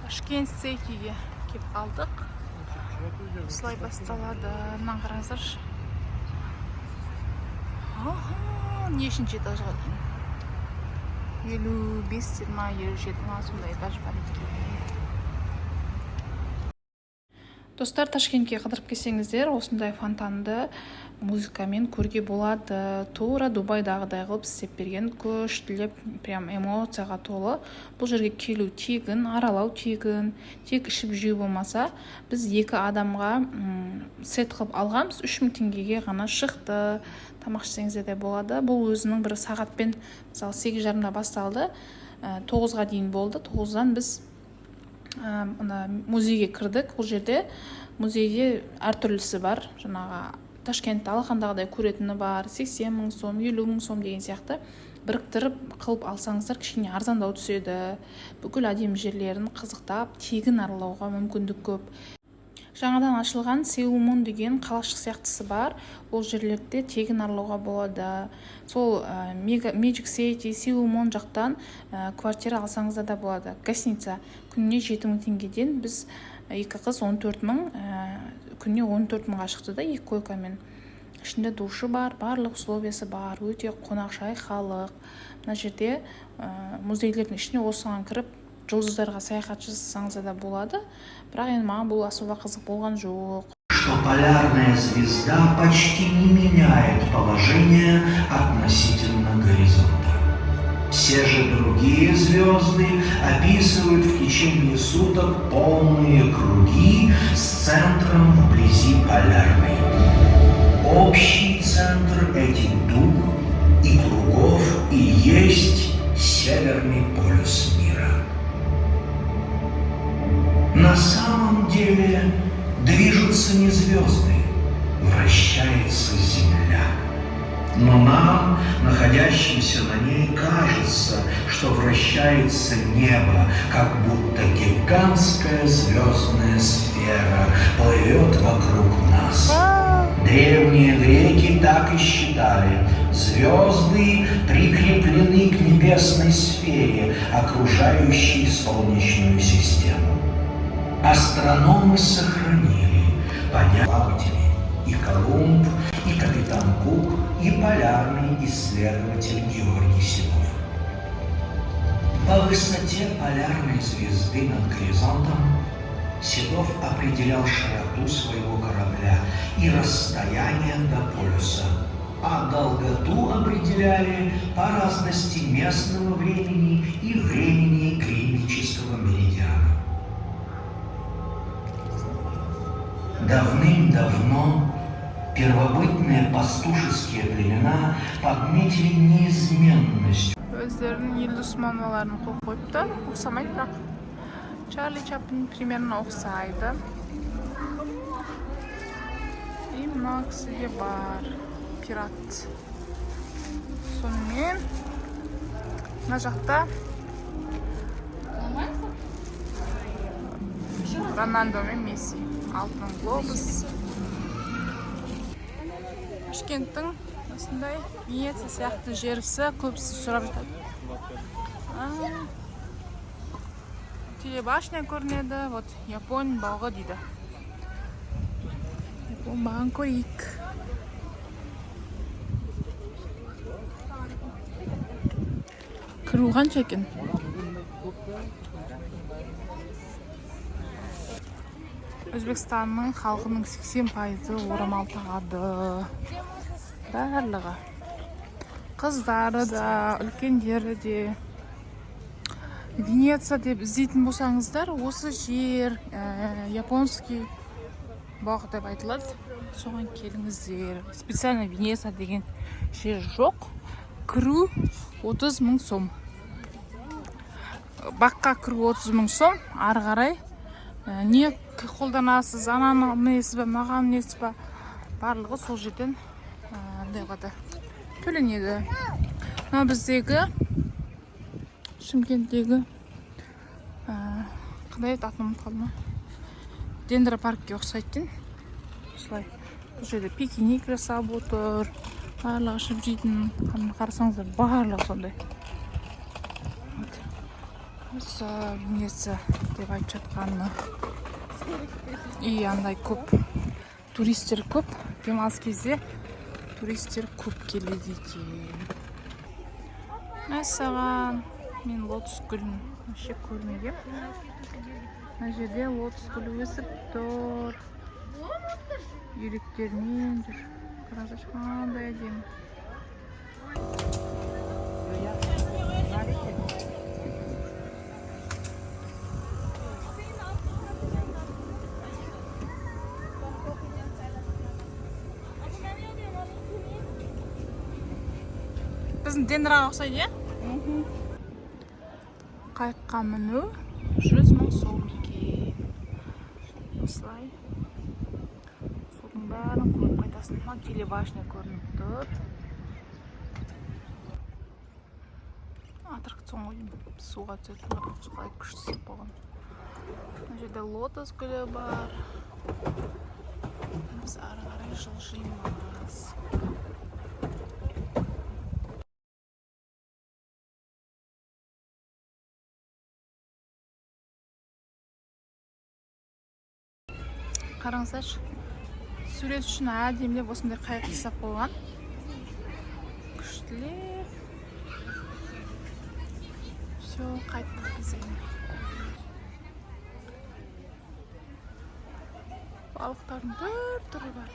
Ташкент Сейкиге келіп қалдық. Осылай басталады. Мынаны қараңыздаршы. Нешінші этажға дейін? 55 ма, 57 ма, сондай этаж бар екен. Достар, Ташкентке қыдырып келсеңіздер, осындай фонтанды музыкамен көрге болады. Тура Дубайдағыдай қылып істеп берген, көштілеп, прям эмоцияға толы. Бұл жерге келу тегін, аралау тегін, тек ішіп жеу болмаса, біз 2 адамға сет қылып алғанбыз, 3000 теңгеге ғана шықты. Тамақ ішсеңіздер де болады. Бұл өзінің бір сағатпен, мысалы 8:30-да басталды, 9-ға дейін болды. 9-дан біз музейге кірдік. Бұл жерде музейде әртүрлісі бар. Жаңағы Ташкентті алақандағыдай көретіні бар. 80 мың сом, 50 мың сом деген сияқты біріктіріп қылып алсаңыздар кішкене арзандау түседі. Бүкіл әдемі жерлерін қызықтап, тегін аралауға мүмкіндік көп. Жаңадан ашылған Сеумун деген қалашық сияқтысы бар. Ол жерлерде тегін аралауға болады. Сол Magic City, Сеумун жақтан квартира алсаңызда да болады. Гостиница күніне 7000 теңгеден біз 2 қыз 14 мың, күніне 14 мыңға шықты да 2 койкамен. Ішінде душы бар, барлық условиясы бар, өте қонақжай халық. Мына жерде музейлердің ішіне осыған кіріп, жұлдыздарға саяхат жасасаңыз да болады. Бірақ енді маған бұл особо қызық болған жоқ. Что полярная звезда почти не меняет положение относительно горизонта. Все же другие звезды описывают в течение суток полные круги с центром вблизи полярной. Общий центр этих дуг и кругов и есть Северный полюс мира. На самом деле движутся не звезды, вращается Земля. Но нам, находящимся на ней, кажется, что вращается небо, как будто гигантская звездная сфера плывет вокруг нас. Древние греки так и считали. Звезды прикреплены к небесной сфере, окружающей Солнечную систему. Астрономы сохранили плаватели и Колумб, и капитан Кук, и полярный исследователь Георгий Седов. По высоте полярной звезды над горизонтом Седов определял широту своего корабля и расстояние до полюса, а долготу определяли по разности местного времени и времени Гринвичского меридиана. Давным-давно первобытные пастушеские племена подметили неизменность. Өздерінің елді ұсманларын қойыпты, ұқсамайды, бірақ Чарли Чаплин примерно ұқсайды. И мына кісіде бар пират. Сонымен мына жақта Роналдо мен Месси, алтын глобус. Ташкенттің осындай Венеция сияқты жерісі көбісі сұрап жатады. Телебашня көрінеді, вот Япон бағы дейді. Япон бағын көрейік. Кіру қанша екен? Өзбекстанның халқының 80% орамал тағады. Барлығы. Қыздары да, үлкендері де. Венеция деп іздейтін болсаңыздар, осы жер японский бақ деп айтылады. Соған келіңіздер. Специально Венеция деген жер жоқ. Кіру 30 мың сом. Баққа кіру 30 мың сом. Ары қарай не қолданасыз, ананы несіз бе, маған несіз бе, барлығы сол жерден төленеді. Мына біздегі Шымкенттегі қандай атын ұмытып қалдым. Дендропаркке ұқсайтын. Осылай. Бұл жерде пикник жасап отыр. Барлығы ішіп жейтін. Қарасаңыздар, барлығы сондай. осы несі деп айтып жатқаны. И андай көп туристер көп, демалыс кезде туристер көп келеді екен. Мәссаған, мен лотос гүлін вообще көрмегем. Мына жерде лотос гүлі өсіп тұр. Үйректермен жүр. Қараңызшы, қандай әдемі. Біздің дендраған ұқсайды, е? Қайыққа міну 100 000 сом екен. Осылай. Судың бәрін көріп қайтасын. Телебашня көрініп тұр. Аттракцион ойын суға түсетін қалай күшті болған. Мына жерде лотос гүлі бар. Біз ары қарай жылжимыз. Қараңыздаршы, сурет үшін әдемілеп осындай қайық жасап қойған. Күштілеп. Все, қайттық біз енді. Балықтардың түр түрі бар.